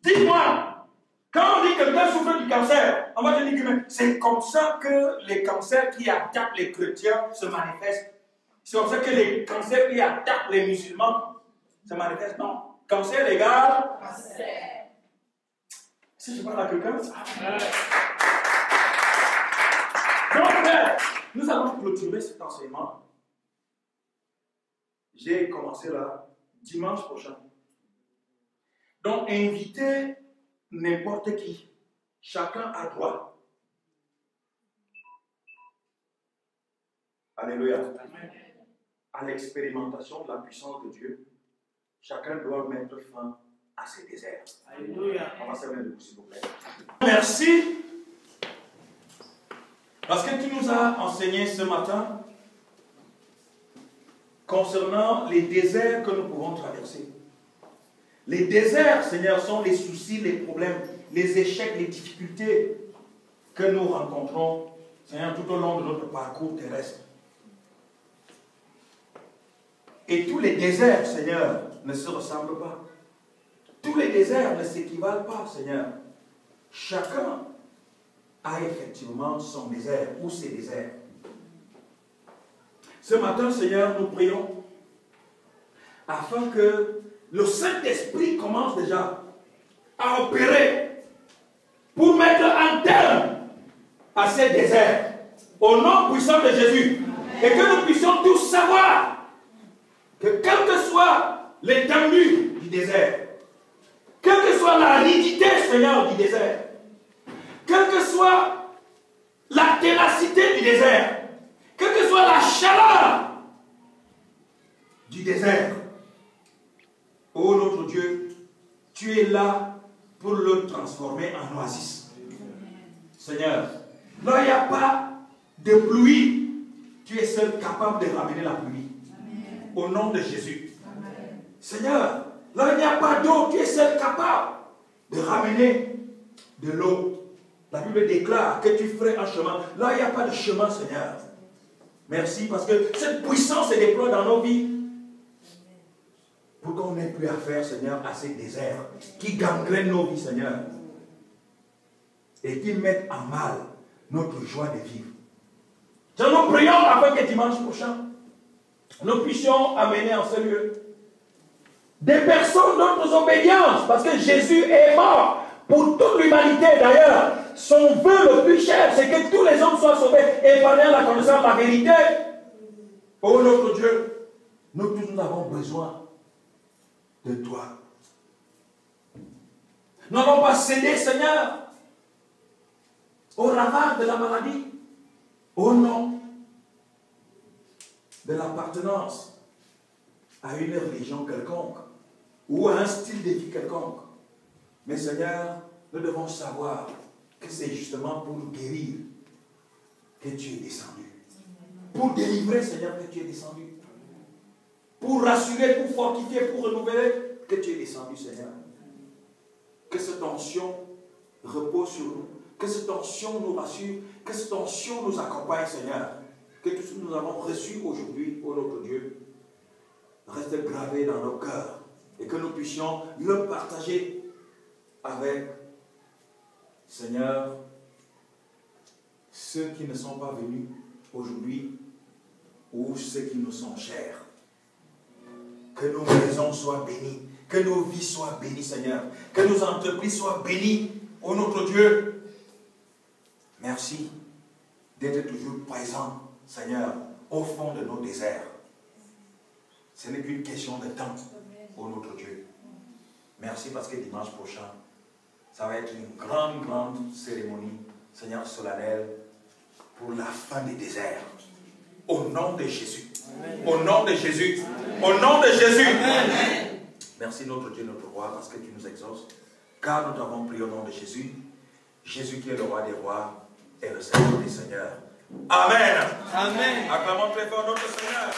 Dis-moi, quand on dit que quelqu'un souffre du cancer, on va te dire que c'est comme ça que les cancers qui attaquent les chrétiens se manifestent. C'est comme ça que les cancers qui attaquent les musulmans se manifestent. Non. Cancer égale cancer. Si je parle à quelqu'un, donc frère, nous allons clôturer cet enseignement. J'ai commencé là dimanche prochain. Donc, invitez n'importe qui. Chacun a droit. Alléluia. Amen. À l'expérimentation de la puissance de Dieu, chacun doit mettre fin à ses déserts. Alléluia. On va se mettre debout, s'il vous plaît. Merci. Parce que tu nous as enseigné ce matin concernant les déserts que nous pouvons traverser. Les déserts, Seigneur, sont les soucis, les problèmes, les échecs, les difficultés que nous rencontrons, Seigneur, tout au long de notre parcours terrestre. Et tous les déserts, Seigneur, ne se ressemblent pas. Tous les déserts ne s'équivalent pas, Seigneur. Chacun a effectivement son désert ou ses déserts. Ce matin, Seigneur, nous prions afin que le Saint-Esprit commence déjà à opérer pour mettre un terme à ces déserts au nom puissant de Jésus. Amen. Et que nous puissions tous savoir que quelle que soit l'étendue du désert, quelle que soit l'aridité, Seigneur, du désert, quelle que soit la ténacité du désert, quelle que soit la chaleur du désert, ô notre Dieu, tu es là pour le transformer en oasis. Seigneur, là il n'y a pas de pluie, tu es seul capable de ramener la pluie. Amen. Au nom de Jésus. Amen. Seigneur, là il n'y a pas d'eau, tu es seul capable de ramener de l'eau. La Bible déclare que tu ferais un chemin. Là il n'y a pas de chemin, Seigneur. Merci parce que cette puissance se déploie dans nos vies pour qu'on n'ait plus à faire, Seigneur, à ces déserts qui gangrènent nos vies, Seigneur, et qui mettent en mal notre joie de vivre. Nous prions afin que dimanche prochain, nous puissions amener en ce lieu des personnes d'autres obédiences, parce que Jésus est mort pour toute l'humanité. D'ailleurs, son vœu le plus cher, c'est que tous les hommes soient sauvés et parviennent à la connaissance de la vérité. Oh notre Dieu, nous tous nous avons besoin de toi. Nous n'avons pas cédé, Seigneur, au ravage de la maladie, au nom de l'appartenance à une religion quelconque ou à un style de vie quelconque. Mais Seigneur, nous devons savoir que c'est justement pour nous guérir que tu es descendu. Pour délivrer, Seigneur, que tu es descendu. Pour rassurer, pour fortifier, pour renouveler, que tu es descendu, Seigneur. Que cette onction repose sur nous. Que cette onction nous rassure. Que cette onction nous accompagne, Seigneur. Que tout ce que nous avons reçu aujourd'hui, ô notre Dieu, reste gravé dans nos cœurs. Et que nous puissions le partager avec, Seigneur, ceux qui ne sont pas venus aujourd'hui ou ceux qui nous sont chers. Que nos maisons soient bénies, que nos vies soient bénies, Seigneur, que nos entreprises soient bénies, ô notre Dieu. Merci d'être toujours présent, Seigneur, au fond de nos déserts. Ce n'est qu'une question de temps, ô notre Dieu. Merci parce que dimanche prochain, ça va être une grande cérémonie, Seigneur, solennelle, pour la fin des déserts. Au nom de Jésus. Amen. Au nom de Jésus. Amen. Au nom de Jésus. Amen. Merci notre Dieu, notre roi, parce que tu nous exauces. Car nous t'avons prié au nom de Jésus. Jésus qui est le roi des rois et le Seigneur des seigneurs. Amen. Amen. Acclamons très fort notre Seigneur.